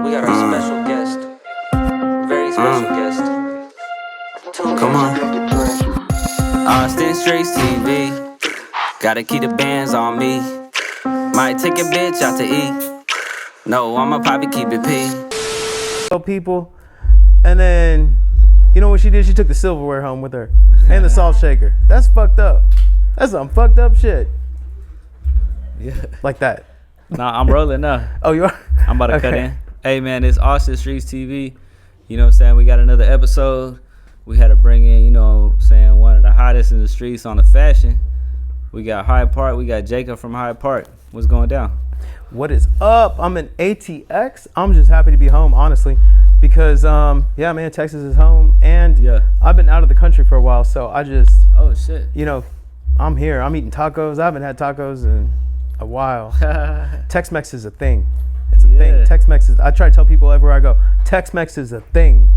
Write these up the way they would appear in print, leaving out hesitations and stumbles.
We got our special guest, very special guest. Come on. Austin Streets TV. Gotta keep the bands on me. Might take a bitch out to eat. No, I'ma probably keep it P. People, and then you know what she did? She took the silverware home with her and the salt shaker. That's fucked up. That's some fucked up shit. Yeah. Like that. Nah, I'm rolling now. Oh, you are? I'm about to Okay. cut in. Hey, man, it's Austin Streets TV. You know what I'm saying? We got another episode. We had to bring in, you know what I'm saying, one of the hottest in the streets on the fashion. We got Hyde Park. We got Jacob from Hyde Park. What's going down? What is up? I'm in ATX. I'm just happy to be home, honestly, because yeah, man, Texas is home, and Yeah. I've been out of the country for a while, so I just, Oh, shit. you know, I'm here. I'm eating tacos. I haven't had tacos in a while. Tex-Mex is a thing. It's a thing. Yeah. Tex-Mex is. I try to tell people everywhere I go, Tex-Mex is a thing.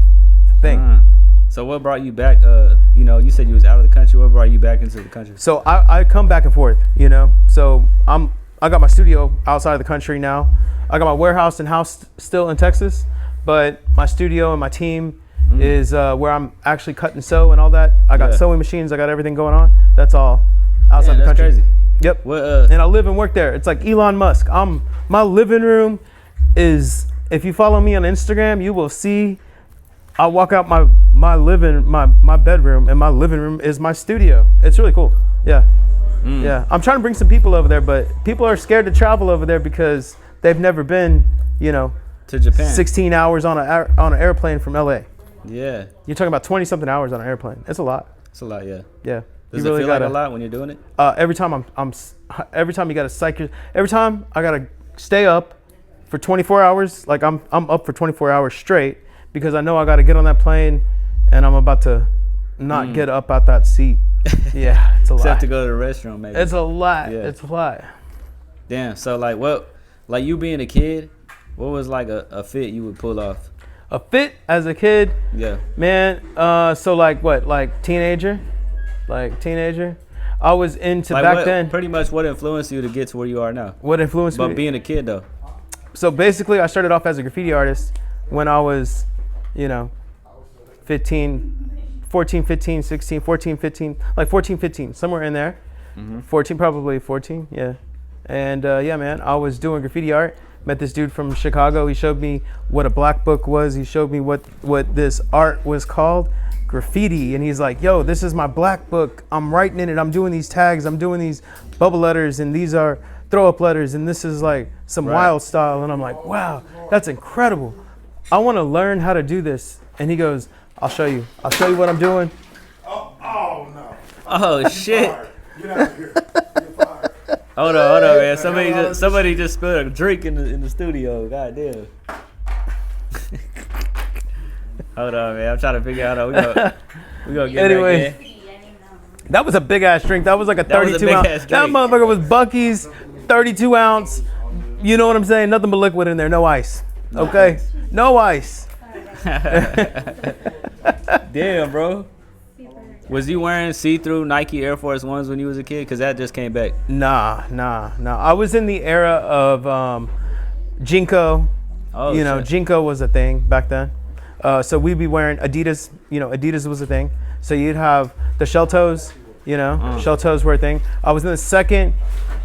It's a thing. So what brought you back? You know, you said you was out of the country. What brought you back into the country? So I come back and forth, you know. So I got my studio outside of the country now. I got my warehouse and house still in Texas, but my studio and my team is where I'm actually cut and sew and all that. I got Yeah. sewing machines. I got everything going on. That's all outside Damn, the that's country. crazy. Yep. What? And I live and work there. It's like Elon Musk. My living room is. If you follow me on Instagram, you will see. I walk out my bedroom, and my living room is my studio. It's really cool. Yeah. Yeah. I'm trying to bring some people over there, but people are scared to travel over there because they've never been, you know, To Japan. 16 hours on an airplane from LA. Yeah. You're talking about 20 something hours on an airplane. It's a lot. It's a lot, yeah. Yeah. Does You it really feel like gotta- a lot when you're doing it? Every time every time you gotta every time I gotta stay up for 24 hours, like I'm up for 24 hours straight because I know I gotta get on that plane and I'm about to not get up out that seat. Yeah, it's a lot. Except to go to the restroom, maybe. It's a lot. Yeah. It's a lot. Damn. So like, like you being a kid, what was like a fit you would pull off? A fit as a kid, Yeah. man. So like what? Like teenager? I was into Like back then. Pretty much what influenced you to get to where you are now? What influenced But me? being a kid though. So basically, I started off as a graffiti artist when I was, you know, 14, 15, 16, 14, 15, like 14, 15, somewhere in there. 14, probably 14, yeah. And yeah, man, I was doing graffiti art. Met this dude from Chicago. He showed me what a black book was. He showed me what this art was called, graffiti. And he's like, yo, this is my black book. I'm writing in it. I'm doing these tags. I'm doing these bubble letters. And these are throw up letters. And this is like some wild style. And I'm like, wow, that's incredible. I want to learn how to do this. And he goes, I'll show you. I'll show you what I'm doing. Oh no! Oh shit. Get out of here! You're fired. Hold on, man. Somebody just spilled a drink in the studio. God damn. Hold on, man. I'm trying to figure out how we gonna get Anyway. back in. That was a big ass drink. That was like a That was a 32 big ounce. ass That drink. motherfucker was Bucky's 32 ounce. You know what I'm saying? Nothing but liquid in there. No ice. Okay? No ice. Damn, bro. Was you wearing see-through Nike Air Force Ones when you was a kid? Cause that just came back. Nah. I was in the era of Jinko. Oh, You know, shit. Jinko was a thing back then. So we'd be wearing Adidas. You know, Adidas was a thing. So you'd have the shell toes. You know, shell toes were a thing. I was in the second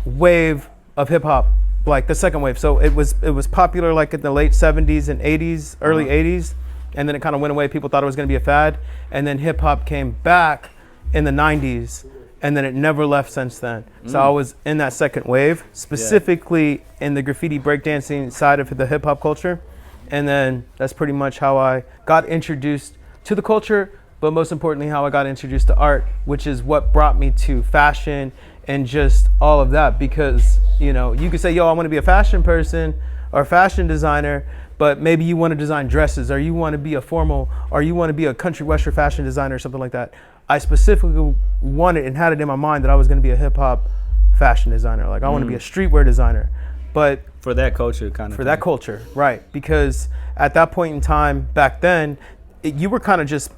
wave of hip hop, like the second wave. So it was popular like in the late 70s and 80s, early 80s, and then it kind of went away. People thought it was going to be a fad, and then hip hop came back in the 90s, and then it never left since then. So I was in that second wave, specifically in the graffiti breakdancing side of the hip hop culture, and then that's pretty much how I got introduced to the culture. But most importantly, how I got introduced to art, which is what brought me to fashion and just all of that. Because, you know, you could say, yo, I want to be a fashion person or a fashion designer, but maybe you want to design dresses, or you want to be a formal, or you want to be a country western fashion designer or something like that. I specifically wanted and had it in my mind that I was going to be a hip hop fashion designer. Like I want to be a streetwear designer. But For that culture, kind of. for that culture, right? Because at that point in time, back then, you were kind of just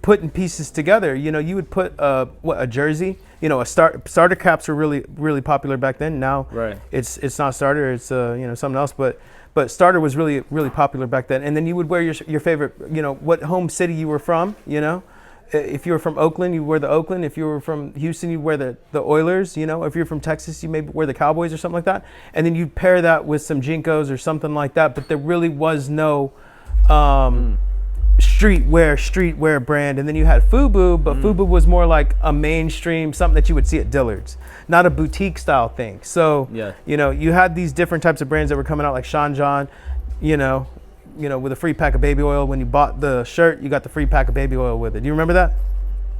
putting pieces together. You know, you would put a jersey. You know, starter caps were really popular back then. Now, Right. it's not starter. It's something else. But but starter was really really popular back then. And then you would wear your favorite, you know, what home city you were from, you know. If you were from Oakland, you wear the Oakland. If you were from Houston, you wear the Oilers, you know. If you're from Texas, you maybe wear the Cowboys or something like that. And then you'd pair that with some Jinkos or something like that. But there really was no streetwear brand. And then you had FUBU, but FUBU was more like a mainstream, something that you would see at Dillard's, not a boutique style thing. So, you know, you had these different types of brands that were coming out, like Sean John, you know, with a free pack of baby oil. When you bought the shirt, you got the free pack of baby oil with it. Do you remember that?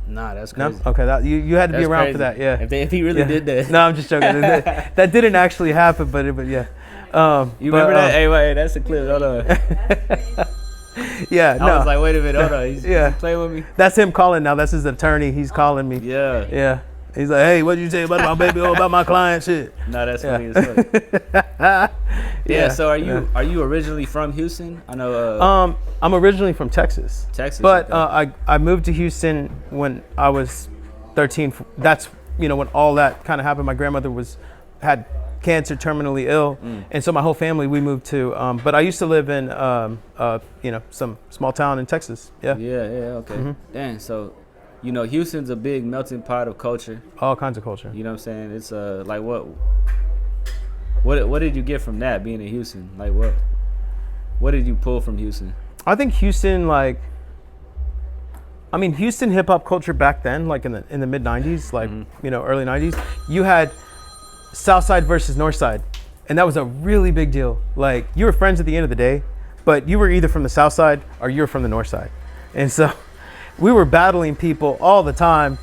Nah, that's crazy. No? Okay, that you had to That's be around crazy. for that. Yeah. If he really did that. No, I'm just joking. That didn't actually happen, but yeah. You remember that? Hey, wait, that's a clip. Hold on. Yeah. I was like, wait a minute, hold on. He's playing with me. That's him calling now. That's his attorney. He's calling me. Yeah. Yeah. He's like, hey, what did you say about my baby oil, about my client shit? No, that's funny as fuck. Yeah. So are you originally from Houston? I know. I'm originally from Texas. Texas. But okay. I moved to Houston when I was 13. That's, you know, when all that kind of happened. My grandmother had cancer, terminally ill, and so my whole family, we moved to. But I used to live in you know, some small town in Texas. Yeah. Yeah. Okay. Damn. So, you know, Houston's a big melting pot of culture. All kinds of culture. You know what I'm saying? It's like what did you get from that being in Houston? Like what did you pull from Houston? I think Houston, like, I mean, Houston hip hop culture back then, like in the mid 90s, like, you know, early 90s, you had South Side versus North Side, and that was a really big deal. Like, you were friends at the end of the day, but you were either from the South Side or you were from the North Side, and so we were battling people all the time.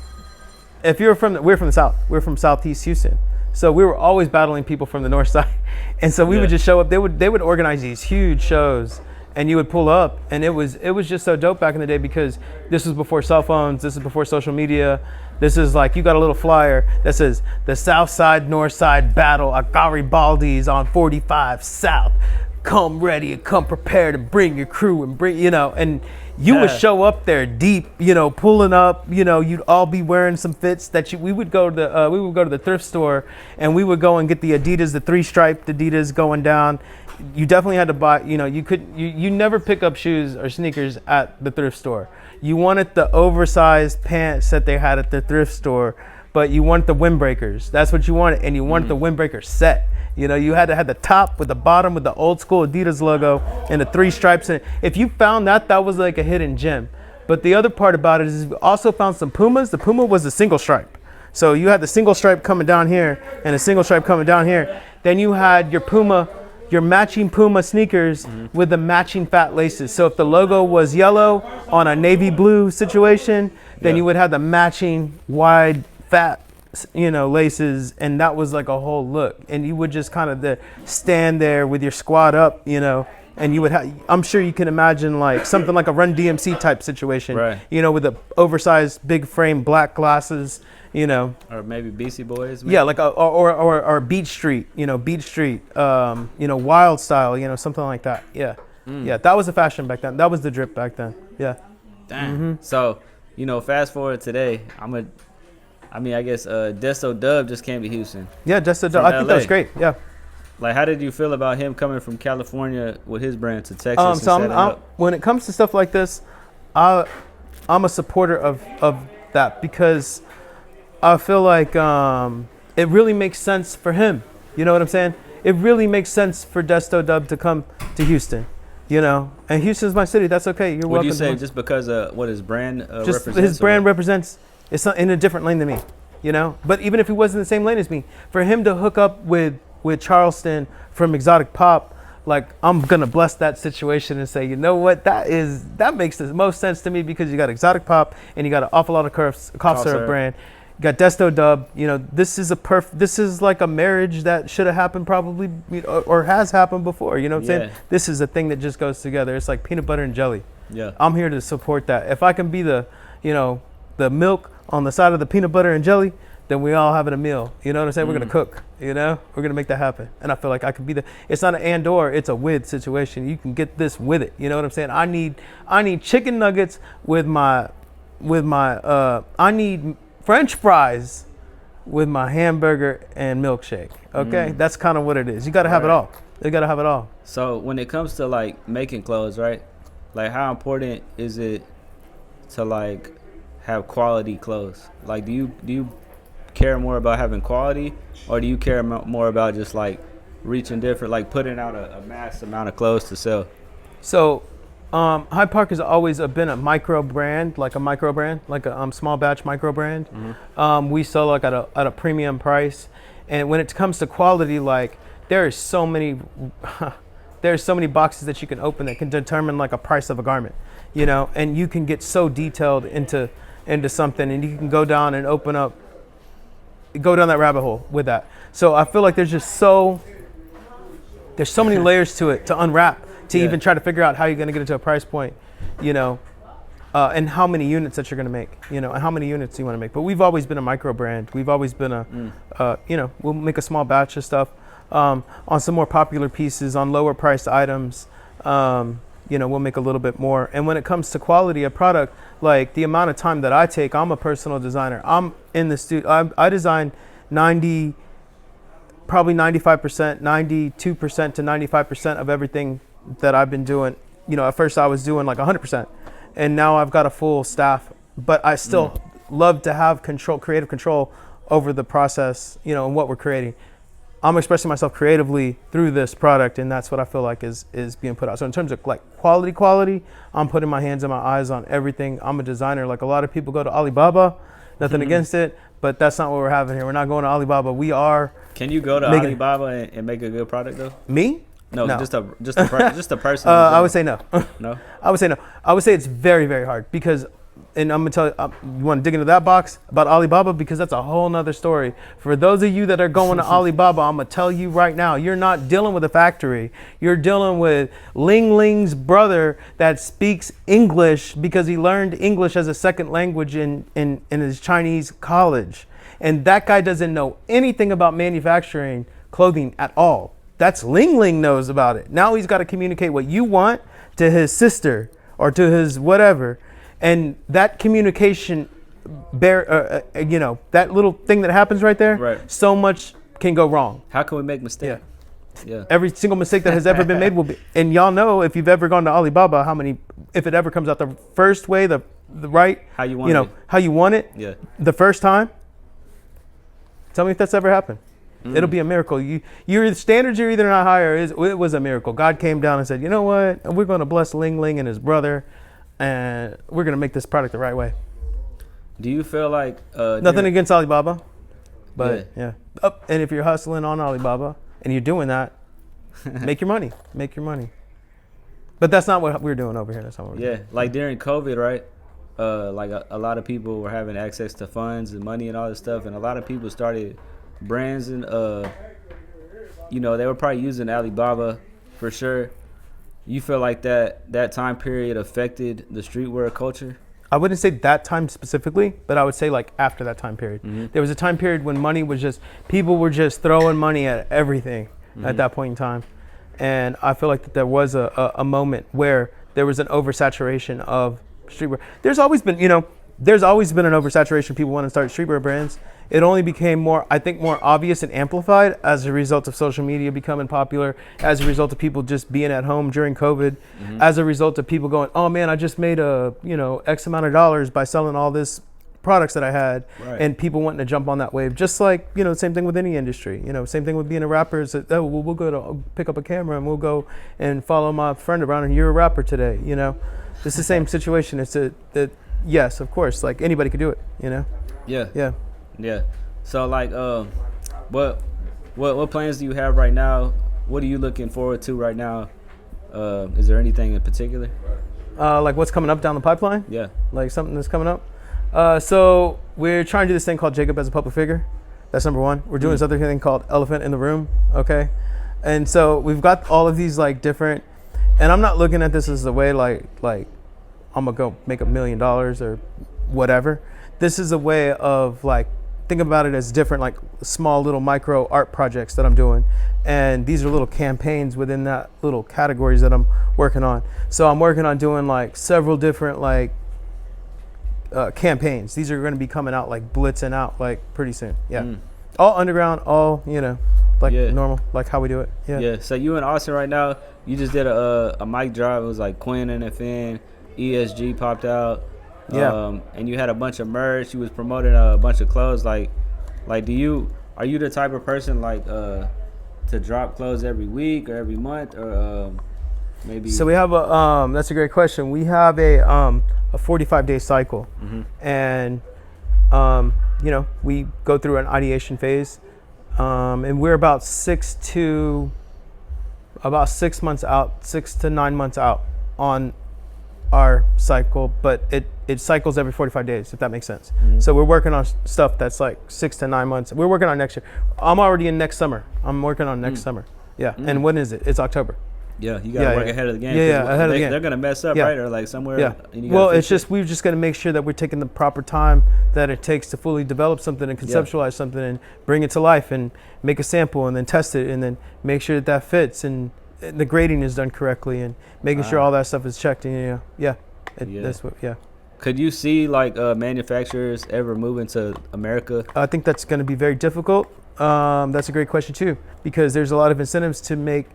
If you're we're from the South. We're from Southeast Houston. So we were always battling people from the North Side. And so we would just show up. They would organize these huge shows, and you would pull up, and it was just so dope back in the day, because this was before cell phones, this is before social media. This is like, you got a little flyer that says the South Side North Side battle at Garibaldi's on 45 South. Come ready and come prepared to bring your crew and bring, you know, and you would show up there deep, you know, pulling up, you know, you'd all be wearing some fits that we would go to the thrift store, and we would go and get the Adidas, the 3-striped Adidas going down. You definitely had to buy, you know, you never pick up shoes or sneakers at the thrift store. You wanted the oversized pants that they had at the thrift store, but you wanted the windbreakers. That's what you wanted, and you wanted the windbreaker set. You know, you had to have the top with the bottom with the old school Adidas logo and the 3 stripes. And if you found that was like a hidden gem. But the other part about it is you also found some Pumas. The Puma was a single stripe. So you had the single stripe coming down here and a single stripe coming down here. Then you had your Puma, your matching Puma sneakers with the matching fat laces. So if the logo was yellow on a navy blue situation, then you would have the matching wide fat, you know, laces, and that was like a whole look. And you would just kind of stand there with your squat up, you know, and you would have, I'm sure you can imagine like something like a Run DMC type situation, right? You know, with the oversized big frame black glasses, you know, or maybe BC Boys, maybe? Yeah, like or Beach Street, you know, you know, Wild Style, you know, something like that. Yeah. Yeah, that was the fashion back then. That was the drip back then. Yeah. Damn. So, you know, fast forward today, I guess Desto Dub just came to Houston. Yeah, Desto Dub. I think that was great. Yeah. Like, how did you feel about him coming from California with his brand to Texas? So when it comes to stuff like this, I'm a supporter of that, because I feel like it really makes sense for him. You know what I'm saying? It really makes sense for Desto Dub to come to Houston. You know, and Houston's my city. That's okay. You're welcome. Would you say just because what his brand just represents? His brand represents. It's not in a different lane than me, you know? But even if he was in the same lane as me, for him to hook up with Charleston from Exotic Pop, like, I'm going to bless that situation and say, you know what, that makes the most sense to me, because you got Exotic Pop and you got an awful lot of cough syrup brand. You got Desto Dub. You know, this is like a marriage that should have happened probably, or has happened before. You know what I'm saying? This is a thing that just goes together. It's like peanut butter and jelly. Yeah. I'm here to support that. If I can be the milk on the side of the peanut butter and jelly, then we all having a meal. You know what I'm saying? We're gonna cook. You know, we're gonna make that happen. And I feel like I could be it's not an and or, it's a with situation. You can get this with it. You know what I'm saying? I need chicken nuggets with my I need French fries with my hamburger and milkshake. Okay, that's kind of what it is. You got to have it all. They gotta have it all. So when it comes to like making clothes, right? Like how important is it to like have quality clothes? Like do you care more about having quality, or do you care more about just like reaching different, like putting out a mass amount of clothes to sell? So, Hyde Park has always been a micro brand, like a small batch micro brand. We sell like at a premium price, and when it comes to quality, like there's so many boxes that you can open that can determine like a price of a garment, you know, and you can get so detailed into something, and you can go down and go down that rabbit hole with that. So I feel like there's so many layers to it to unwrap to even try to figure out how you're going to get it to a price point, you know, and how many units that you're going to make, you know, and how many units you want to make. But we've always been a micro brand. We've always been you know, we'll make a small batch of stuff on some more popular pieces, on lower priced items. You know, we'll make a little bit more. And when it comes to quality of product, like the amount of time that I take, I'm a personal designer. I'm in the studio. I design probably 95%, 92% to 95% of everything that I've been doing. You know, at first I was doing like 100%, and now I've got a full staff, but I still love to have creative control over the process, you know, and what we're creating. I'm expressing myself creatively through this product, and that's what I feel like is being put out. So in terms of like quality, I'm putting my hands and my eyes on everything. I'm a designer. Like a lot of people go to Alibaba, nothing against it, but that's not what we're having here. We're not going to Alibaba. We are. Can you go to Alibaba and make a good product though? Me? No. Just a person. I would say no. No? I would say no. I would say it's very, very hard because, and I'm gonna tell you, you want to dig into that box about Alibaba, because that's a whole nother story. For those of you that are going to Alibaba, I'm gonna tell you right now, you're not dealing with a factory. You're dealing with Ling Ling's brother that speaks English because he learned English as a second language in his Chinese college. And that guy doesn't know anything about manufacturing clothing at all. That's Ling Ling knows about it. Now he's got to communicate what you want to his sister or to his whatever. And that communication, you know, that little thing that happens right there, right, so much can go wrong. How can we make mistakes? Yeah. Every single mistake that has ever been made will be, and y'all know if you've ever gone to Alibaba, how many, if it ever comes out the first way, the right, how you want, you know, it. How you want it, yeah, the first time. Tell me if that's ever happened. It'll be a miracle. Your standards are either not higher. It was a miracle. God came down and said, you know what? We're going to bless Ling Ling and his brother, and we're going to make this product the right way. Do you feel like nothing against Alibaba, but yeah. And if you're hustling on Alibaba and you're doing that, make your money. Make your money. But that's not what we're doing over here. That's not what we're doing. Like during COVID, right? Like a lot of people were having access to funds and money and all this stuff, and a lot of people started brands, and you know, they were probably using Alibaba for sure. You feel like that time period affected the streetwear culture? I wouldn't say that time specifically, but I would say like after that time period. There was a time period when money was just, people were just throwing money at everything at that point in time. And I feel like that there was a moment where there was an oversaturation of streetwear. There's always been an oversaturation. People want to start streetwear brands. It only became more obvious and amplified as a result of social media becoming popular, as a result of people just being at home during COVID, as a result of people going, oh man, I just made X amount of dollars by selling all this products that I had, and people wanting to jump on that wave. Just like, you know, same thing with any industry, you know, same thing with being a rapper. Is that, we'll go to pick up a camera and we'll go and follow my friend around and you're a rapper today, you know. It's the same situation. It's that yes, of course, like anybody could do it, you know. Yeah. So like, what plans do you have right now? What are you looking forward to right now? Is there anything in particular? Like what's coming up down the pipeline? Yeah. Like something that's coming up. So we're trying to do this thing called Jacob as a public figure. That's number one. We're doing this other thing called Elephant in the Room. Okay. And so we've got all of these like different, and I'm not looking at this as a way like I'm gonna go make $1 million or whatever. This is a way of like, think about it as different, like small little micro art projects that I'm doing. And these are little campaigns within that little categories that I'm working on. So I'm working on doing like several different like campaigns. These are going to be coming out like blitzing out like pretty soon. Yeah. All underground, all, you know, like Yeah. normal, like how we do it. Yeah. Yeah. So you in Austin right now? You just did a mic drop. It was like Quinn and FN, ESG popped out. Yeah. And you had a bunch of merch. You was promoting a bunch of clothes. Like are you the type of person like to drop clothes every week or every month or maybe? So we have a that's a great question. We have a 45-day cycle, and you know, we go through an ideation phase, and we're about 6 to 9 months out on our cycle, but it cycles every 45 days, if that makes sense. So we're working on stuff that's like 6 to 9 months. We're working on next year. I'm already in next summer. I'm working on next summer. Yeah. And when is it? It's October. Yeah, you gotta work ahead of the game. Yeah, 'cause ahead of the game. They're gonna mess up, right? Or like somewhere. Yeah. and you gotta Well, fix it's just we're just gonna make sure that we're taking the proper time that it takes to fully develop something and conceptualize something and bring it to life and make a sample and then test it and then make sure that that fits and the grading is done correctly and making sure all that stuff is checked and that's what. Could you see like manufacturers ever moving to America? I think that's going to be very difficult. That's a great question too, because there's a lot of incentives to make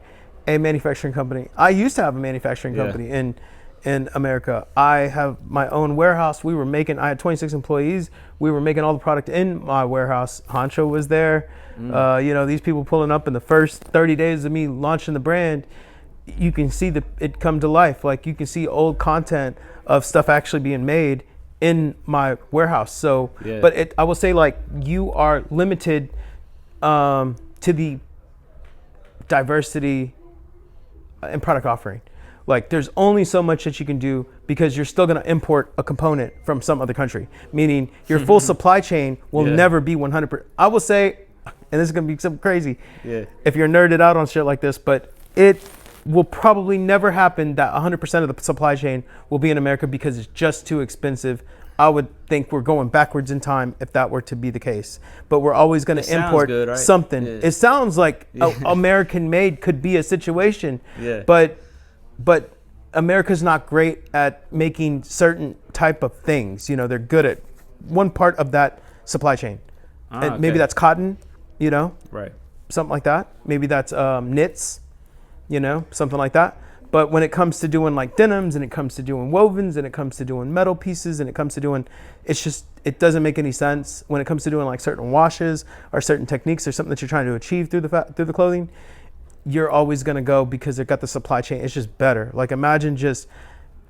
a manufacturing company. I used to have a manufacturing company in America. I have my own warehouse. I had 26 employees. We were making all the product in my warehouse. Honcho was there. You know, these people pulling up in the first 30 days of me launching the brand, you can see it come to life. Like you can see old content of stuff actually being made in my warehouse. So, but I will say like you are limited to the diversity in product offering. Like there's only so much that you can do because you're still going to import a component from some other country, meaning your full supply chain will never be 100%. I will say, and this is going to be something crazy if you're nerded out on shit like this, but it will probably never happen that 100% of the supply chain will be in America because it's just too expensive. I would think we're going backwards in time if that were to be the case. But we're always going to import good, right? Something. Yeah. It sounds like American made could be a situation, but America's not great at making certain type of things. You know, they're good at one part of that supply chain. And maybe that's cotton, you know, something like that. Maybe that's knits, you know, something like that. But when it comes to doing like denims and it comes to doing wovens and it comes to doing metal pieces and it comes to doing, it doesn't make any sense when it comes to doing like certain washes or certain techniques or something that you're trying to achieve through the clothing. You're always going to go because they've got the supply chain. It's just better. Like imagine just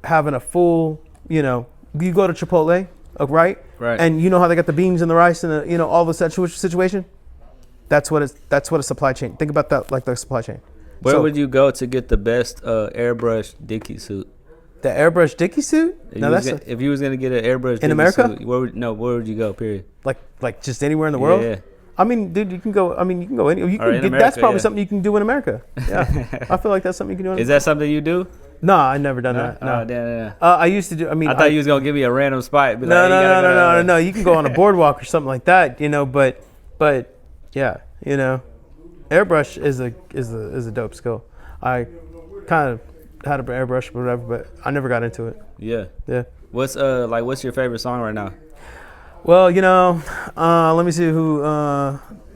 having a full, you know, you go to Chipotle, right? And you know how they got the beans and the rice and the, you know, all the situation. That's what a supply chain. Think about that like the supply chain. Where would you go to get the best airbrush Dickie suit? The airbrush Dickie suit? If you was gonna get an airbrush in Dickie America, suit, where would you go? Period. Like just anywhere in the world. Yeah. I mean, dude, you can go. I mean, you can go anywhere. That's probably something you can do in America. Yeah, I feel like that's something you can do. Is that something you do? No, I never done that. No, damn. I used to do. I mean, I thought you was gonna give me a random spot. No. You can go on a boardwalk or something like that, you know. But yeah, you know, airbrush is a dope skill. I kind of had an airbrush or whatever, but I never got into it. Yeah. What's your favorite song right now? Well, you know, let me see who.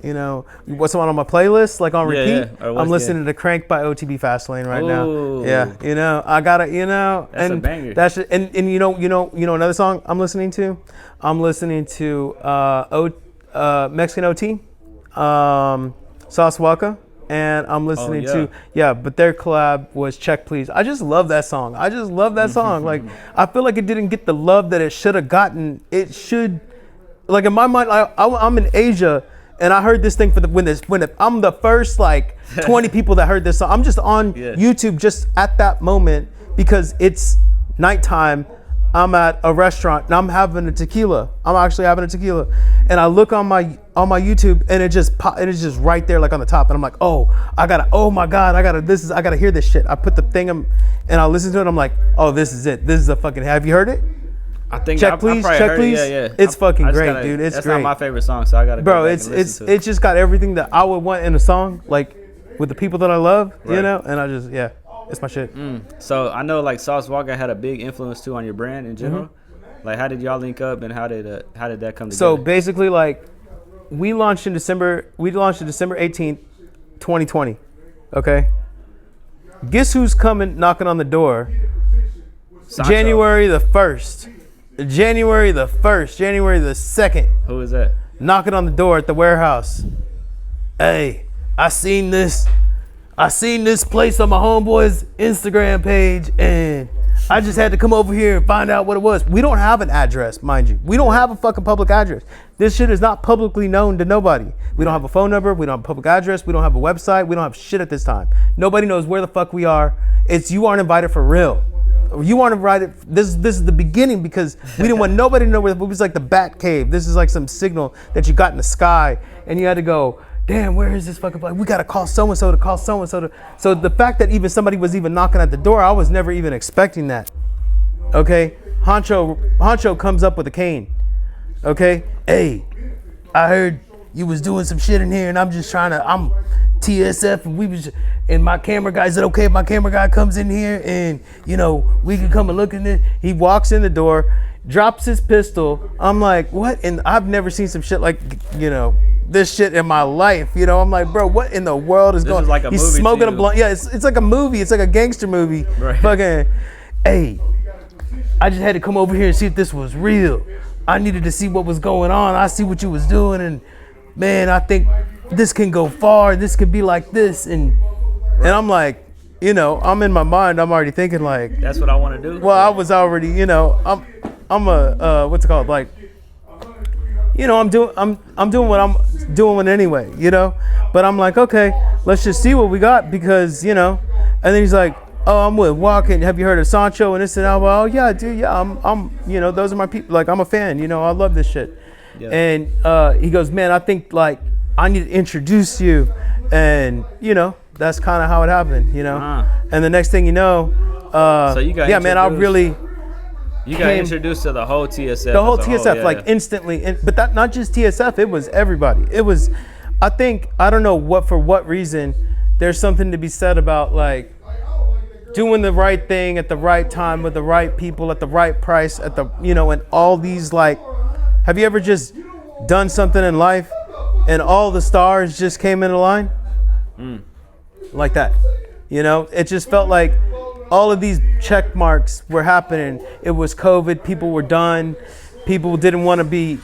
You know, what's on my playlist, like on repeat. I'm listening to "Crank" by OTB Fastlane right now. Yeah, you know, I gotta, you know, that's and a banger. That's and you know another song I'm listening to. I'm listening to Mexican OT, Sauce Walka. And I'm listening to but their collab was Check Please. I just love that song. Like I feel like it didn't get the love that it should have gotten. It should, like in my mind, I'm in Asia and I heard this thing I'm the first like 20 people that heard this song. I'm just on YouTube just at that moment because it's nighttime. I'm at a restaurant and I'm having a tequila. I'm actually having a tequila, and I look on my YouTube and it is just right there like on the top, and I'm like, oh my god, I gotta hear this shit. I put the thing and I listen to it. I'm like, oh, this is it. This is a fucking. Have you heard it? I think Check Please. Yeah. It's fucking great, dude. It's that's great. That's not my favorite song, so I gotta. Bro, it's just got everything that I would want in a song, like with the people that I love, you know. And I just it's my shit. So I know like Sauce Walka had a big influence too on your brand in general. Like how did y'all link up and how did that come together? So basically, like we launched in December 18th 2020. Okay. Guess who's coming knocking on the door? Sancho. January the 1st. January the 1st. January the 2nd. Who is that? Knocking on the door at the warehouse. Hey, I seen this place on my homeboy's Instagram page, and I just had to come over here and find out what it was. We don't have an address, mind you. We don't have a fucking public address. This shit is not publicly known to nobody. We don't have a phone number. We don't have a public address. We don't have a website. We don't have shit at this time. Nobody knows where the fuck we are. You aren't invited for real. You aren't invited. This is the beginning because we didn't want nobody to know where. It was like the Bat Cave. This is like some signal that you got in the sky, and you had to go, damn, where is this fucking place? We got to call so-and-so to call so-and-so. So the fact that even somebody was even knocking at the door, I was never even expecting that. Okay? Honcho comes up with a cane. Okay? Hey, I heard you was doing some shit in here, and I'm TSF, and my camera guy said, okay, if my camera guy comes in here and, we can come and look in it. He walks in the door, drops his pistol. I'm like, what? And I've never seen some shit like, this shit in my life. I'm like, bro, what in the world is going on? Like a He's movie smoking too. a blunt. Yeah, it's like a movie. It's like a gangster movie. Right. Fucking, hey, I just had to come over here and see if this was real. I needed to see what was going on. I see what you was doing, and man, I think this can go far. This could be like this, and I'm like, I'm in my mind. I'm already thinking like, That's what I want to do. well, I was already, I'm a what's it called, like, I'm doing what I'm doing anyway, But I'm like, okay, let's just see what we got because, and then he's like, oh, I'm with Walking. Have you heard of Sancho and this and that? Well, yeah, dude, yeah, I'm, those are my people. Like, I'm a fan, I love this shit. Yeah. And he goes, man, I think like I need to introduce you, and that's kind of how it happened, And the next thing you know, So you got man, I really. You got introduced to the whole TSF. The whole TSF, yeah, like instantly, but that not just TSF, it was everybody. It was, I don't know for what reason, there's something to be said about like doing the right thing at the right time with the right people at the right price at the, and all these like, have you ever just done something in life and all the stars just came into line? Like that, it just felt like all of these check marks were happening. It was COVID. People were done. People didn't want to be,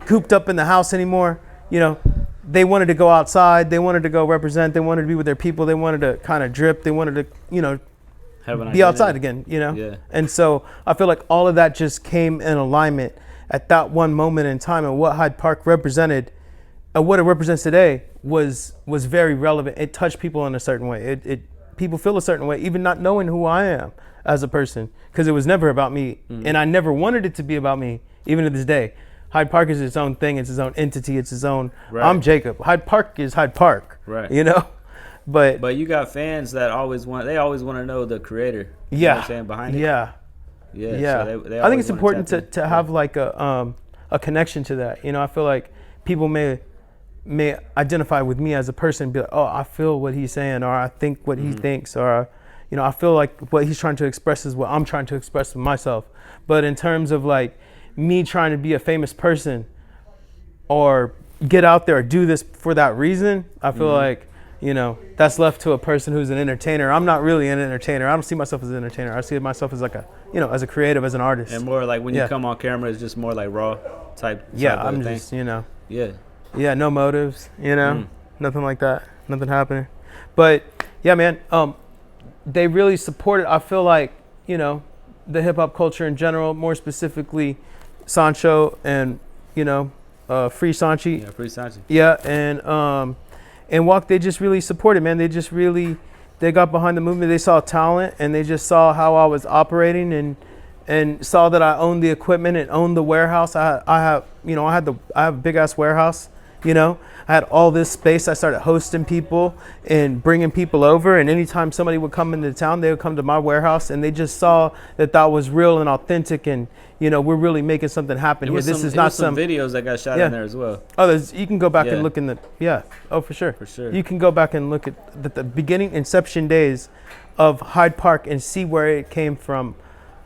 cooped up in the house anymore. They wanted to go outside. They wanted to go represent. They wanted to be with their people. They wanted to kind of drip. They wanted to, be outside again, Yeah. And so I feel like all of that just came in alignment at that one moment in time, and what Hyde Park represented, what it represents today was very relevant. It touched people in a certain way. People feel a certain way, even not knowing who I am as a person, because it was never about me, and I never wanted it to be about me, even to this day. Hyde Park is its own thing. It's its own entity. It's its own. Right. I'm Jacob. Hyde Park is Hyde Park. Right. But you got fans that always want to know the creator. You know what I'm saying, behind it. Yeah. So they I think it's always wanna important tap to have like a connection to that. I feel like people may identify with me as a person, be like, oh, I feel what he's saying, or I think what he thinks, or I feel like what he's trying to express is what I'm trying to express with myself. But in terms of like me trying to be a famous person or get out there or do this for that reason, I feel like that's left to a person who's an entertainer. I'm not really an entertainer. I don't see myself as an entertainer. I see myself as like as a creative, as an artist. And more like when you come on camera, it's just more like raw type. I'm thing. just Yeah, no motives, nothing like that, nothing happening. But yeah, man, they really supported, I feel like, the hip hop culture in general, more specifically Sancho and, Free Sanchi. Yeah, Free Sanchi. Yeah, and Walk, they just really supported, man. They got behind the movement. They saw talent, and they just saw how I was operating and saw that I owned the equipment and owned the warehouse. I have a big ass warehouse. I had all this space. I started hosting people and bringing people over. And anytime somebody would come into town, they would come to my warehouse, and they just saw that was real and authentic. And we're really making something happen here. This is not some videos that got shot in there as well. Oh, you can go back and look in the for sure. For sure. You can go back and look at the beginning inception days of Hyde Park and see where it came from.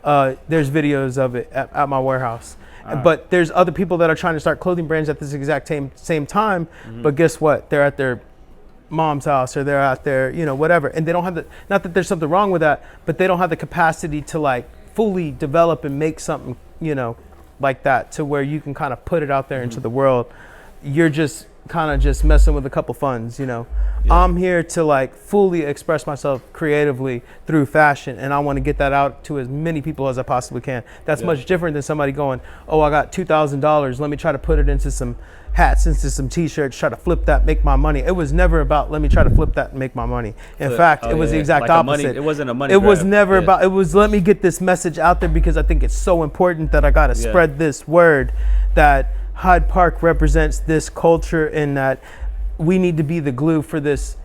there's videos of it at my warehouse. But there's other people that are trying to start clothing brands at this exact same time. But guess what? They're at their mom's house or they're out there, whatever. And they don't have not that there's something wrong with that, but they don't have the capacity to like fully develop and make something, like that to where you can kind of put it out there into the world. You're just kind of just messing with a couple funds, I'm here to like fully express myself creatively through fashion, and I want to get that out to as many people as I possibly can. That's much different than somebody going, oh, I got $2,000, let me try to put it into some hats, into some t-shirts, try to flip that, make my money. It was never about let me try to flip that and make my money. In fact, it was the exact like opposite. It wasn't a money It was grab. never about, it was let me get this message out there because I think it's so important that I got to spread this word that Hyde Park represents this culture and that we need to be the glue for this.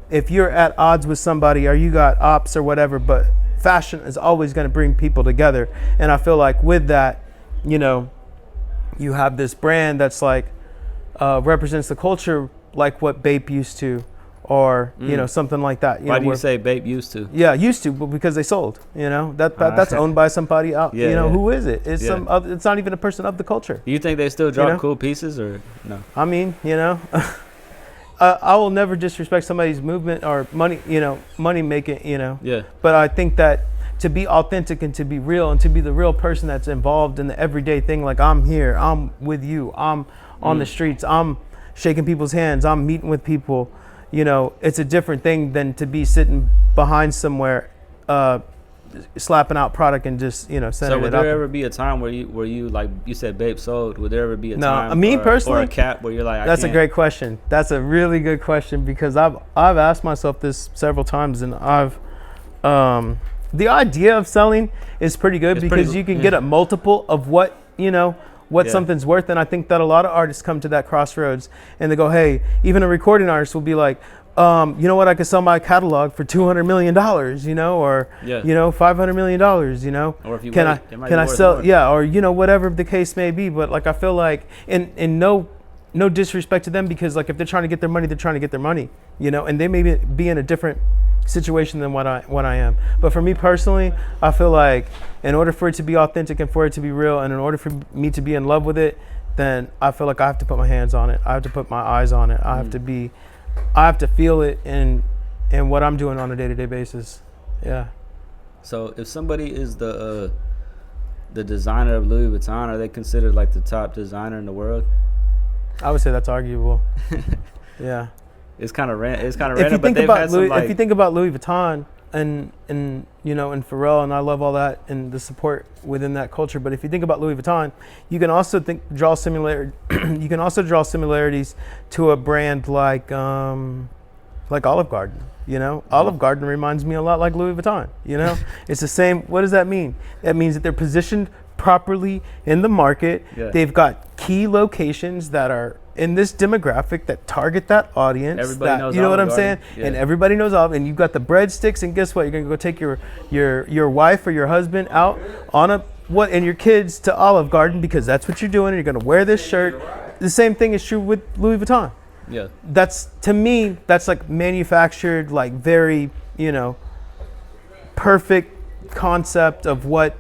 If you're at odds with somebody or you got ops or whatever, but fashion is always going to bring people together. And I feel like with that, you have this brand that's like represents the culture like what Bape used to, or something like that. Why do you say Bape used to? Yeah, used to, but because they sold. That's owned by somebody out. Who is it? It's some other, it's not even a person of the culture. Do you think they still drop cool pieces or no? I mean, I will never disrespect somebody's movement or money, money making, Yeah. But I think that to be authentic and to be real and to be the real person that's involved in the everyday thing, like I'm here, I'm with you, I'm on the streets, I'm shaking people's hands, I'm meeting with people, it's a different thing than to be sitting behind somewhere, slapping out product and just, sending it out. So would there ever be a time where you like you said Bape sold? Would there ever be a time? Me personally, or a cap where you're like, that's a great question. That's a really good question because I've asked myself this several times, and I've the idea of selling is pretty good because you can get a multiple of what something's worth. And I think that a lot of artists come to that crossroads and they go, hey, even a recording artist will be like, you know what, I could sell my catalog for $200 million, or $500 million, Or if you can I sell more. or whatever the case may be. But like I feel like in no disrespect to them, because like if they're trying to get their money, they're trying to get their money, and they may be in a different situation than what I am. But for me personally, I feel like in order for it to be authentic and for it to be real, and in order for me to be in love with it, then I feel like I have to put my hands on it. I have to put my eyes on it. I have to feel it in what I'm doing on a day-to-day basis. Yeah. So if somebody is the designer of Louis Vuitton, are they considered like the top designer in the world? I would say that's arguable. Yeah. It's kind of random, If you but think they've about had some if you think about Louis Vuitton and and Pharrell, and I love all that and the support within that culture. But if you think about Louis Vuitton, you can also draw similarities to a brand like Olive Garden. Olive Garden reminds me a lot like Louis Vuitton. It's the same. What does that mean? That means that they're positioned properly in the market. Yeah. They've got key locations that are in this demographic that target that audience. Everybody knows you know what Olive I'm saying? Garden. Yeah. And everybody knows Olive. And you've got the breadsticks. And guess what? You're gonna go take your wife or your husband out on and your kids to Olive Garden because that's what you're doing. And you're gonna wear this shirt. The same thing is true with Louis Vuitton. Yeah. That's, to me, that's like manufactured, like very, perfect concept of what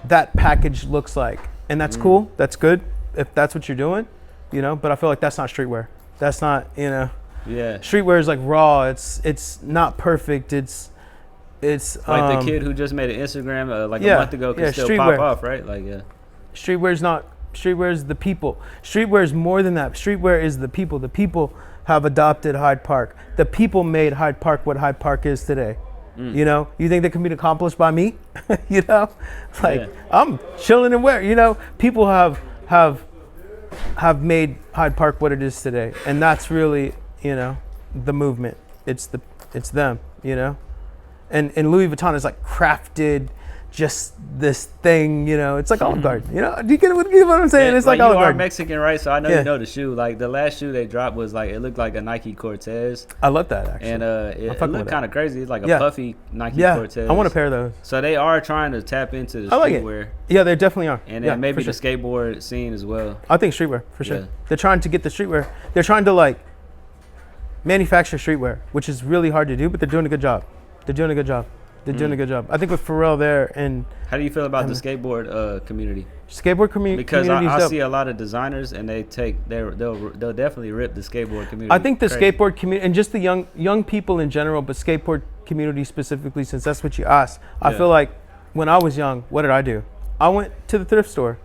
that package looks like. And that's cool. That's good if that's what you're doing, but I feel like that's not streetwear. That's not, Yeah. Streetwear is like raw. It's not perfect. It's like the kid who just made an Instagram a month ago can still streetwear. pop off, right? Like, yeah. Streetwear is the people. Streetwear is more than that. Streetwear is the people. The people have adopted Hyde Park. The people made Hyde Park what Hyde Park is today. You think that can be accomplished by me? I'm chilling and wearing. People have made Hyde Park what it is today, and that's really the movement. It's them. And Louis Vuitton is like crafted. Just this thing, it's like Olive Garden. Do you get what I'm saying? It's like Olive you are Garden. Mexican, right? So I know you know the shoe. Like the last shoe they dropped was like, it looked like a Nike Cortez. I love that actually. And it looked kind of crazy. It's like a puffy Nike Cortez. I want a pair of those. So they are trying to tap into the streetwear. Yeah, they definitely are. And then maybe the skateboard scene as well. I think streetwear for sure. Yeah. They're trying to get the streetwear. They're trying to like manufacture streetwear, which is really hard to do, but they're doing a good job. They're doing a good job. I think with Pharrell there and How do you feel about the skateboard community? skateboard Because community is I dope. see a lot of designers and they'll definitely rip the skateboard community. I think the crazy. skateboard community and just the young people in general, but skateboard community specifically, since that's what you asked. I Yeah. feel like when I was young, what did I do? I went to the thrift store,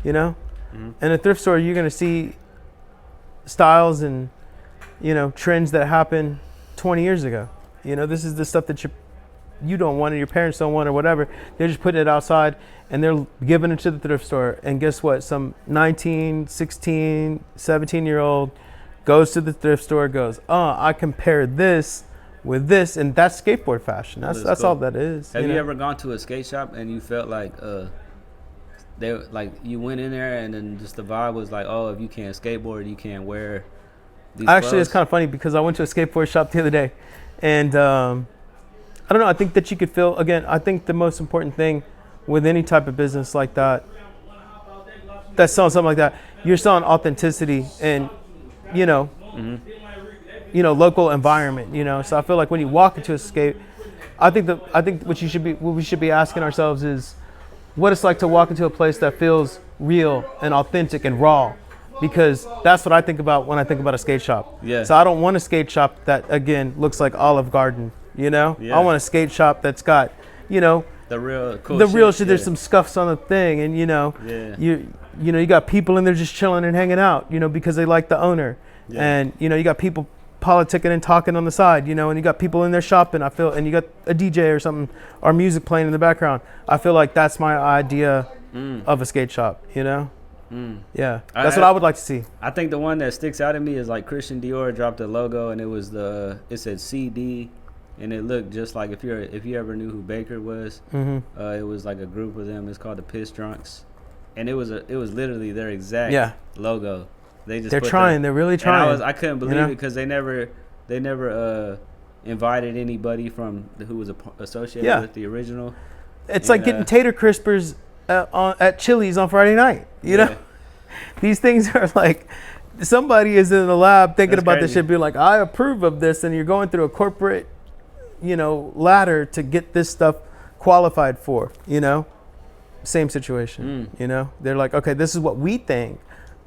you know. In a thrift store, you're gonna see styles and trends that happened 20 years ago. This is the stuff that you don't want and your parents don't want or whatever. They're just putting it outside and they're giving it to the thrift store. And guess what? Some 19, 16, 17-year-old goes to the thrift store, goes, I compare this with this, and that's skateboard fashion. That's cool. all that is. Have you ever gone to a skate shop and you felt like you went in there and then just the vibe was like, oh, if you can't skateboard, you can't wear these Actually, clothes? it's kind of funny because I went to a skateboard shop the other day, and I don't know. I think that you could feel, again, I think the most important thing with any type of business like that, that's selling something like that, you're selling authenticity and, local environment, So I feel like when you walk into a skate, I think what we should be asking ourselves is what it's like to walk into a place that feels real and authentic and raw. Because that's what I think about when I think about a skate shop. Yeah. So I don't want a skate shop that, again, looks like Olive Garden, Yeah. I want a skate shop that's got, the real cool the real shit. yeah. There's some scuffs on the thing, and Yeah. you got people in there just chilling and hanging out, because they like the owner, Yeah. and you got people politicking and talking on the side, and you got people in there shopping. And you got a DJ or something or music playing in the background. I feel like that's my idea of a skate shop, Yeah, that's what I would like to see. I think the one that sticks out at me is like Christian Dior dropped a logo and it said CD, and it looked just like if you ever knew who Baker was, it was like a group of them. It's called the Piss Drunks, and it was literally their exact logo. They're trying. They're really trying. And I couldn't believe it because they never invited anybody from who was associated with the original. It's like getting tater crispers at Chili's on Friday night. You know, these things are like somebody is in the lab thinking That's about crazy. this shit, being like, I approve of this, and you're going through a corporate, ladder to get this stuff qualified for. Same situation. They're like, okay, this is what we think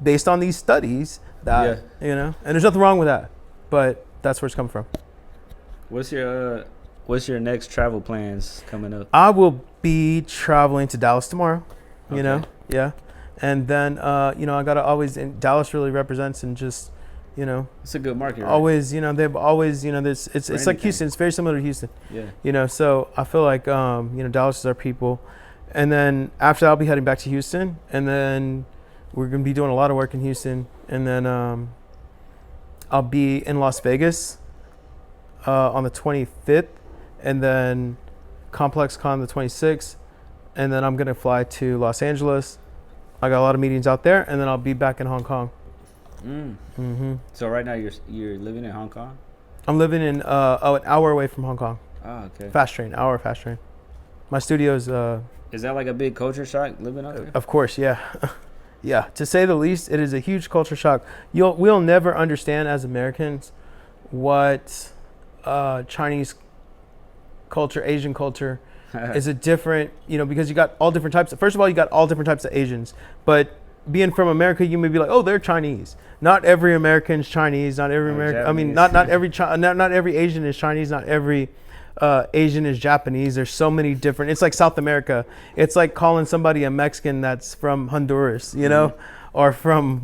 based on these studies that and there's nothing wrong with that, but that's where it's coming from. What's your next travel plans coming up? I will be traveling to Dallas tomorrow. And then I gotta always, and Dallas really represents and just It's a good market, right? always they've always this it's like anything. Houston. It's very similar to Houston. Yeah. So I feel like Dallas is our people, and then after that, I'll be heading back to Houston, and then we're gonna be doing a lot of work in Houston, and then I'll be in Las Vegas on the 25th, and then Complex Con the 26th, and then I'm gonna fly to Los Angeles. I got a lot of meetings out there, and then I'll be back in Hong Kong. So right now you're living in Hong Kong? I'm living in an hour away from Hong Kong. Oh, okay. Fast train. My studio's Is that like a big culture shock living out there? of course, yeah. Yeah, to say the least, it is a huge culture shock. We'll never understand as Americans what Chinese culture, Asian culture is a different, because you got all different types. First of all, you got all different types of Asians, but being from America, you may be like, oh, they're Chinese. Not every American's Chinese. Not every American. I mean, not every not every Asian is Chinese. Not every Asian is Japanese. There's so many different. It's like South America. It's like calling somebody a Mexican that's from Honduras, or from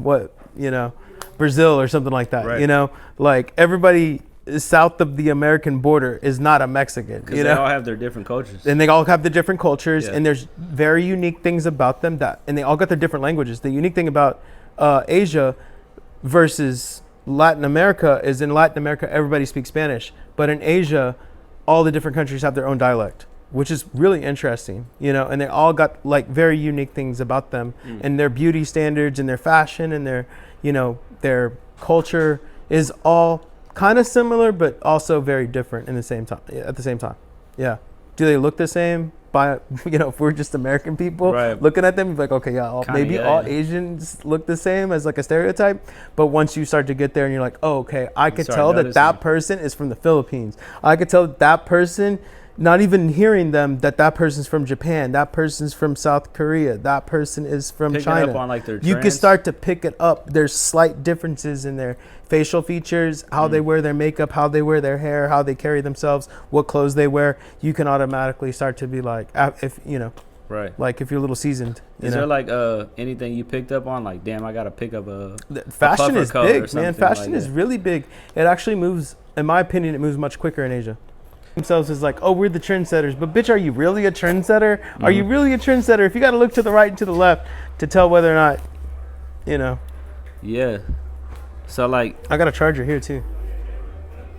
Brazil or something like that. Right. Like everybody south of the American border is not a Mexican. Because they all have their different cultures. And they all have the different cultures, Yeah. and there's very unique things about them and they all got their different languages. The unique thing about Asia versus Latin America is in Latin America, everybody speaks Spanish. But in Asia, all the different countries have their own dialect, which is really interesting, and they all got like very unique things about them, and their beauty standards and their fashion and their culture is all kind of similar, but also very different at the same time. Yeah. Do they look the same? If we're just American people looking at them, you're like, okay, maybe all Asians look the same as like a stereotype. But once you start to get there and you're like, oh, okay, I could tell that person is from the Philippines. I could tell that person not even hearing them that person's from Japan, that person's from South Korea, that person is from Picking China. up on like their You can trends? start to pick it up. There's slight differences in their facial features, how they wear their makeup, how they wear their hair, how they carry themselves, what clothes they wear. You can automatically start to be like, if you know, Right. like if you're a little seasoned. You Is know? there like anything you picked up on? Like, damn, I gotta pick up Fashion puffer is coat or big, man. something Fashion like is that. really big. It actually moves, in my opinion, it moves much quicker in Asia. Themselves is like, oh, we're the trendsetters, but bitch, are you really a trendsetter? Are you really a trendsetter? If you got to look to the right and to the left to tell whether or not, you know. Yeah. So like, I got a charger here too.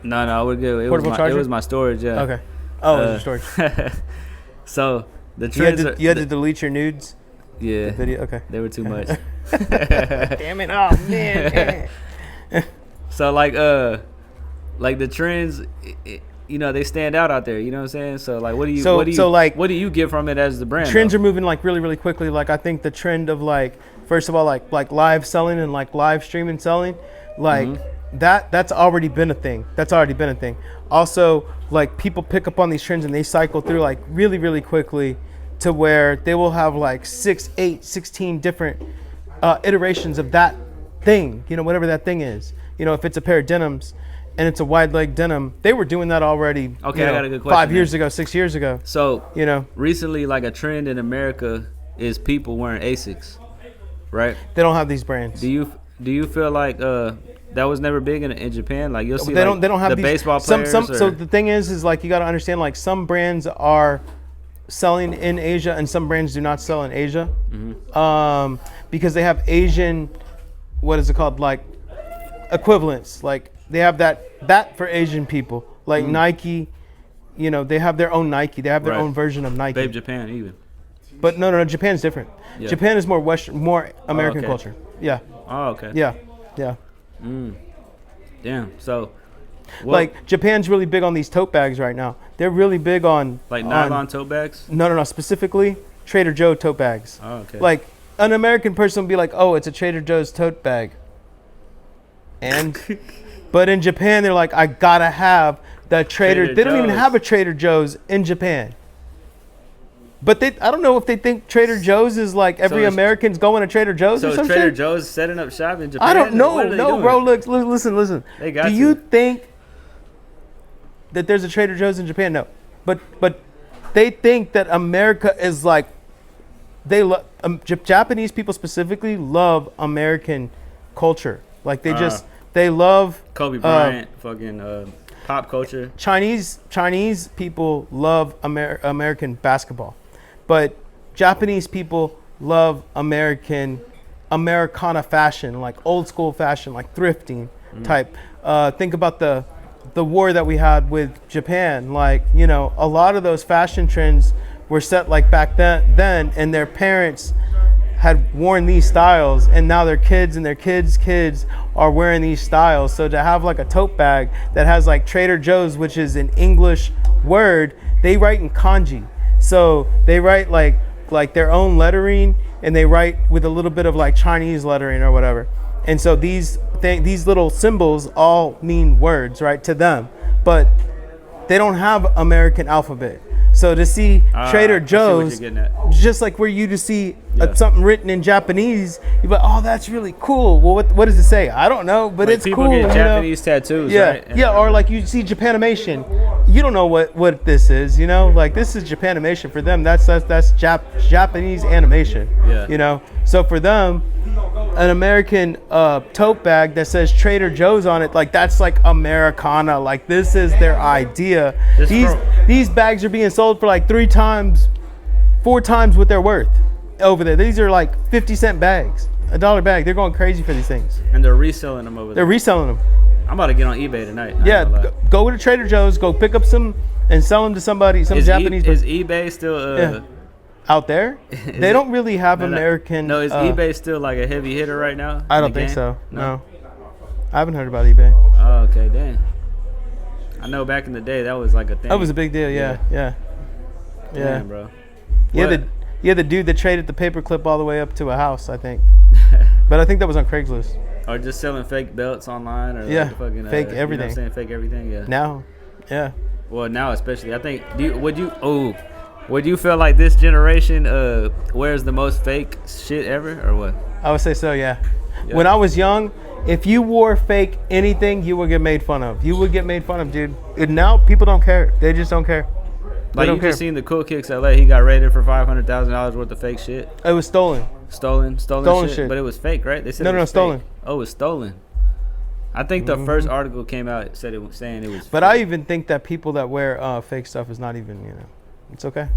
no, we're good. Portable It charger? was my storage. Yeah. Okay. Oh, it's your storage. So the You had trends. to, you had to delete your nudes yeah. video. Okay. They were too much. Damn it! Oh man. So like the trends, you know, they stand out there. You know what I'm saying? So like, what do you get from it as the brand? Trends are moving like really, really quickly. Like I think the trend of like, first of all, like live selling and like live streaming selling, like that's already been a thing. Also, like people pick up on these trends and they cycle through like really, really quickly to where they will have like 6, 8, 16 different iterations of that thing, you know, whatever that thing is. You know, if it's a pair of denims and it's a wide leg denim, they were doing that already. Okay, you know, I got a good question 5 years then. ago, 6 years ago. So You know, recently, like a trend in America is people wearing Asics, right? they don't have these brands. Do you feel like that was never big in Japan? Like you'll see They like, don't have the these, baseball players. So or- the thing is like you got to understand like some brands are selling in Asia and some brands do not sell in Asia, because they have Asian, what is it called, like equivalents. Like they have that for Asian people. Like Nike, you know, they have their own Nike. They have their Right. own version of Nike. Babe Japan even. But no, Japan's different. Yeah. Japan is more Western, more American okay. culture. Yeah, Oh, okay. yeah. Damn. So, what, Like Japan's really big on these tote bags right now. They're really big on like on- nylon tote bags. No, specifically Trader Joe tote bags. Oh, okay. Like an American person would be like, "Oh, it's a Trader Joe's tote bag." And but in Japan they're like, "I got to have the Trader." Trader They don't even Joe's. have a Trader Joe's in Japan. But I don't know if they think Trader Joe's is like every is- American's going to Trader Joe's So or is something. Trader Joe's setting up shop in Japan? I don't know. What are they No, doing? bro. Look, listen. They got Do to. you think that there's a Trader Joe's in Japan? No, but they think that America is like they love Japanese people specifically love American culture. Like they love Kobe Bryant, fucking pop culture. Chinese people love American basketball, but Japanese people love Americana fashion, like old school fashion, like thrifting type. Think about the war that we had with Japan. Like, you know, a lot of those fashion trends were set like back then, and their parents had worn these styles, and now their kids and their kids are wearing these styles. So to have like a tote bag that has like Trader Joe's, which is an English word, they write in kanji. So they write like their own lettering, and they write with a little bit of like Chinese lettering or whatever. And so these little symbols all mean words, right, to them, but they don't have American alphabet. So to see Trader I see what Joe's, you're getting at. just like we're you to see Yeah. something written in Japanese, you're like, oh, that's really cool. Well, what does it say? I don't know, but Like it's people cool. get you know? Japanese tattoos, Yeah, right? And- yeah, or like you see Japanimation, you don't know what this is, you know, like this is Japanimation for them. That's Japanese animation, Yeah. you know. So for them, an American tote bag that says Trader Joe's on it, like that's like Americana, like this is their idea. This from- These bags are being sold for like 3 times, 4 times what they're worth over there. These are like 50-cent bags, $1 bag. They're going crazy for these things. And they're reselling them over They're there. reselling them. I'm about to get on eBay tonight. I ain't Yeah, gonna lie. go to Trader Joe's, go pick up some and sell them to somebody, some Is, Japanese is person eBay still? Yeah. out there. They don't really have American. No, is eBay still like a heavy hitter right now? I in don't the think game? so. No. I haven't heard about eBay. Oh, okay, damn. I know back in the day that was like a thing. That was a big deal. Yeah. Damn, bro. Yeah, What? the dude that traded the paperclip all the way up to a house, I think. But I think that was on Craigslist. Or just selling fake belts online, or Yeah, like fucking fake You know what everything. I'm saying? Fake everything. Yeah. Now, yeah. Well, now especially, I think. Would you feel like this generation wears the most fake shit ever, or what? I would say so, yeah. Yeah. When I was young, if you wore fake anything, you would get made fun of. You would get made fun of, dude. And now people don't care. They just don't care. They Like don't you care. just seen the Cool Kicks LA, he got raided for $500,000 worth of fake shit. It was stolen. Stolen Stolen shit. But it was fake, right? They said No, it no, was stolen. fake. Oh, it was stolen. I think the first article came out saying it was But fake. I even think that people that wear fake stuff is not even, it's okay.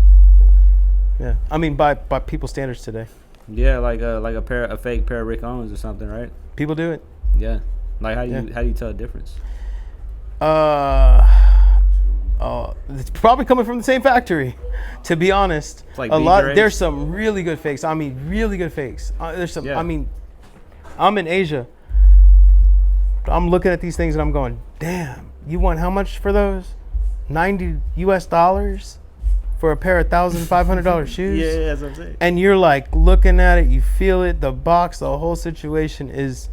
Yeah. I mean, by people's standards today. Yeah, like a fake pair of Rick Owens or something, right? People do it. Yeah. Like how do you tell the difference? It's probably coming from the same factory, to be honest. It's like a B lot. grades? There's some really good fakes. I mean, really good fakes. There's some. Yeah. I mean, I'm in Asia. I'm looking at these things and I'm going, damn. You want how much for those? $90 US for a pair of $1,500 shoes. Yeah, that's what I'm saying. And you're like looking at it, you feel it, the box, the whole situation is.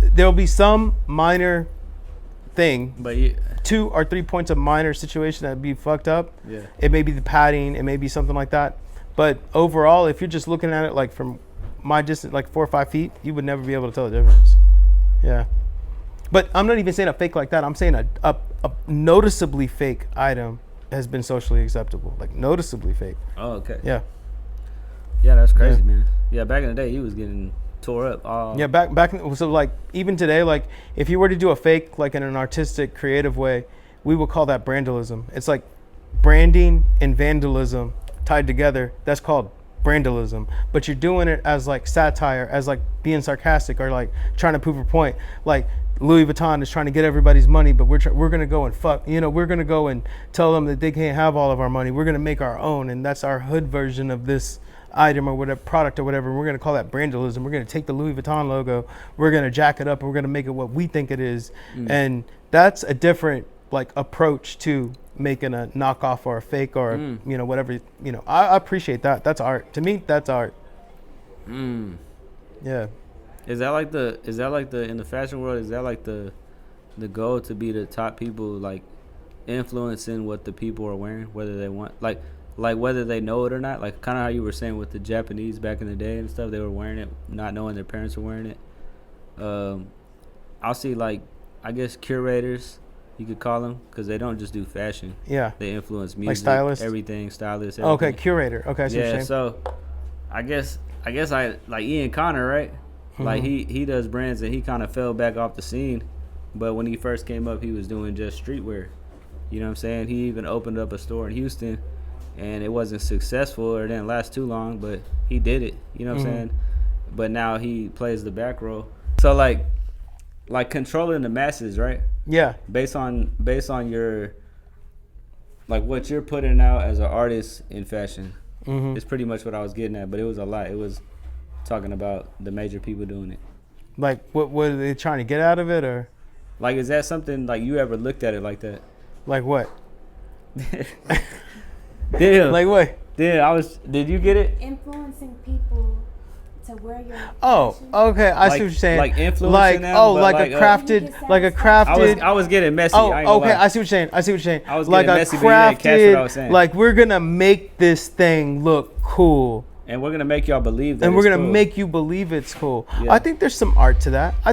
There'll be some minor thing, But 2 or 3 points of minor situation that'd be fucked up. Yeah. It may be the padding, it may be something like that. But overall, if you're just looking at it like from my distance, like 4 or 5 feet, you would never be able to tell the difference. Yeah. But I'm not even saying a fake like that. I'm saying a noticeably fake item has been socially acceptable. Like noticeably fake. Oh, okay. Yeah. Yeah, that's crazy, Yeah. man. Yeah, back in the day, he was getting tore up. Yeah, back so like even today, like if you were to do a fake like in an artistic, creative way, we would call that brandalism. It's like branding and vandalism tied together. That's called brandalism. But you're doing it as like satire, as like being sarcastic or like trying to prove a point. Like Louis Vuitton is trying to get everybody's money, but we're gonna go and fuck. We're gonna go and tell them that they can't have all of our money. We're gonna make our own, and that's our hood version of this item or whatever product or whatever. We're gonna call that brandalism. We're gonna take the Louis Vuitton logo, we're gonna jack it up, and we're gonna make it what we think it is. And that's a different like approach to making a knockoff or a fake or whatever. I appreciate that. That's art. To me, that's art. Yeah. Is that like the in the fashion world? Is that like the goal to be the top people, like influencing what the people are wearing, whether they want like whether they know it or not? Like kind of how you were saying with the Japanese back in the day and stuff, they were wearing it not knowing their parents were wearing it. I'll see like I guess curators you could call them because they don't just do fashion. Yeah. They influence music, stylists? everything, stylists. Okay, Everything. curator. Okay, I see what you're Yeah, saying. so I guess I like Ian Connor, right? Like he does brands and he kind of fell back off the scene, but when he first came up, he was doing just streetwear. You know what I'm saying? He even opened up a store in Houston, and it wasn't successful or it didn't last too long, but he did it. You know what I'm saying? But now he plays the back role. So like controlling the masses, right? Yeah. Based on your like what you're putting out as an artist in fashion. It's pretty much what I was getting at, but it was a lot. It was talking about the major people doing it. Like what are they trying to get out of it, or Like, is that something like you ever looked at it like that? like what? Damn. Like what? Damn, did you get it? Influencing people to wear your Oh, fashion. okay. I see Like- what you're saying. like influencing like, them, oh, but like like, a crafted, like a crafted. I was getting messy. Oh, I ain't gonna okay. lie. I see what you're saying. I see what you're saying. I was like getting a messy, but you didn't catch what I was saying. like we're gonna make this thing look cool, And we're gonna make y'all believe that. and we're it's gonna cool. make you believe it's cool. Yeah. I think there's some art to that. I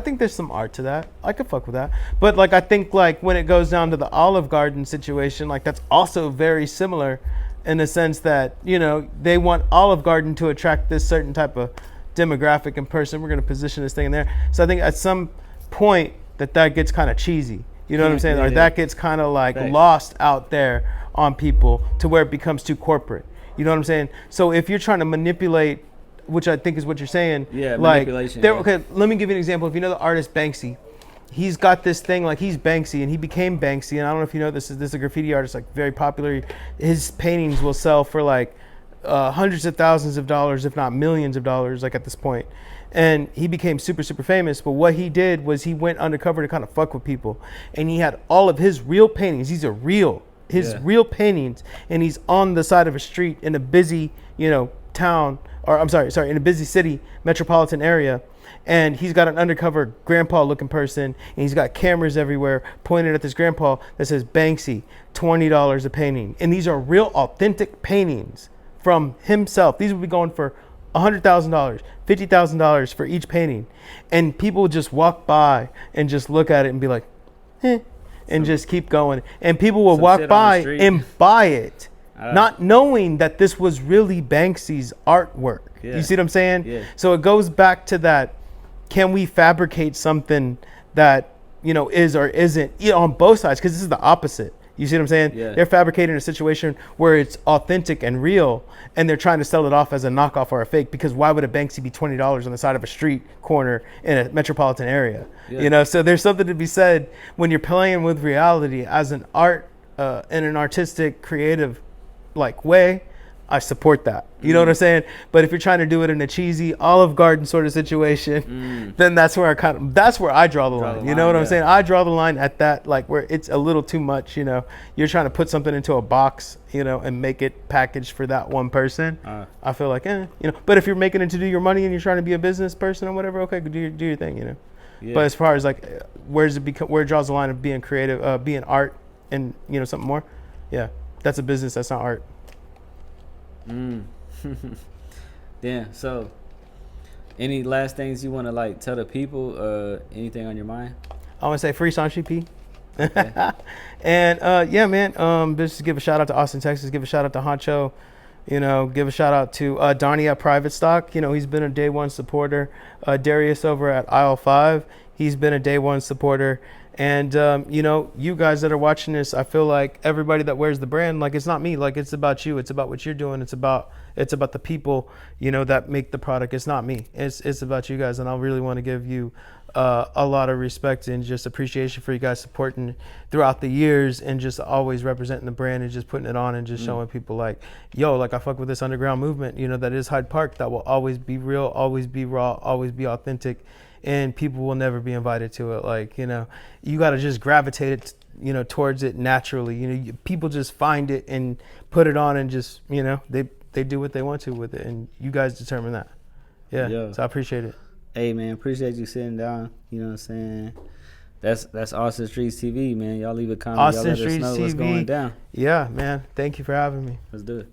could fuck with that. But like I think like when it goes down to the Olive Garden situation, like that's also very similar, in the sense that they want Olive Garden to attract this certain type of demographic and person. We're gonna position this thing in there. So I think at some point that gets kind of cheesy. You know what I'm saying? Or Yeah. that gets kind of like Thanks. lost out there on people to where it becomes too corporate. You know what I'm saying? So if you're trying to manipulate, which I think is what you're saying, Yeah, like manipulation, there. yeah. Okay, let me give you an example. If you know the artist Banksy, he's got this thing like he's Banksy, and he became Banksy. And I don't know if you know this is a graffiti artist, like very popular. His paintings will sell for like hundreds of thousands of dollars, if not millions of dollars, like at this point. And he became super, super famous. But what he did was he went undercover to kind of fuck with people, and he had all of his real paintings. These are real. His Yeah. real paintings, and he's on the side of a street in a busy, town, or I'm sorry, in a busy city, metropolitan area, and he's got an undercover grandpa looking person, and he's got cameras everywhere pointed at this grandpa that says Banksy, $20 a painting. And these are real authentic paintings from himself. These would be going for $100,000, $50,000 for each painting. And people would just walk by and just look at it and be like, and just keep going. And people will walk by and buy it, not knowing that this was really Banksy's artwork. Yeah. You see what I'm saying? Yeah. So it goes back to that, can we fabricate something that, is or isn't, on both sides? Because this is the opposite. You see what I'm saying? Yeah. They're fabricating a situation where it's authentic and real, and they're trying to sell it off as a knockoff or a fake, because why would a Banksy be $20 on the side of a street corner in a metropolitan area? Yeah. So there's something to be said when you're playing with reality as an art, in an artistic, creative way. I support that. You know what I'm saying? But if you're trying to do it in a cheesy Olive Garden sort of situation, then that's where I draw the line. You know what I'm saying? I draw the line at that, where it's a little too much. You're trying to put something into a box, and make it packaged for that one person. I feel like, But if you're making it to do your money and you're trying to be a business person or whatever, okay, do your thing. Yeah. But as far as where it draws the line of being creative, being art, and something more, yeah, that's a business. That's not art. Damn. So, any last things you want to tell the people? Anything on your mind? I want to say free Sanshi P. Okay. And yeah, man. Just give a shout out to Austin, Texas. Give a shout out to Honcho. Give a shout out to Donnie at Private Stock. He's been a day one supporter. Darius over at Aisle 5. He's been a day one supporter. And, you guys that are watching this, I feel like everybody that wears the brand, it's not me, it's about you. It's about what you're doing. It's about the people, that make the product. It's not me. It's about you guys. And I really want to give you a lot of respect and just appreciation for you guys supporting throughout the years and just always representing the brand and just putting it on and just showing people I fuck with this underground movement, that is Hyde Park, that will always be real, always be raw, always be authentic. And people will never be invited to it. You got to just gravitate it, towards it naturally. People just find it and put it on and just, they do what they want to with it. And you guys determine that. Yeah. Yo. So I appreciate it. Hey, man, appreciate you sitting down. You know what I'm saying? That's Austin Streets TV, man. Y'all leave a comment. Austin Y'all let us Streets know what's TV. going down. Yeah, man. Thank you for having me. Let's do it.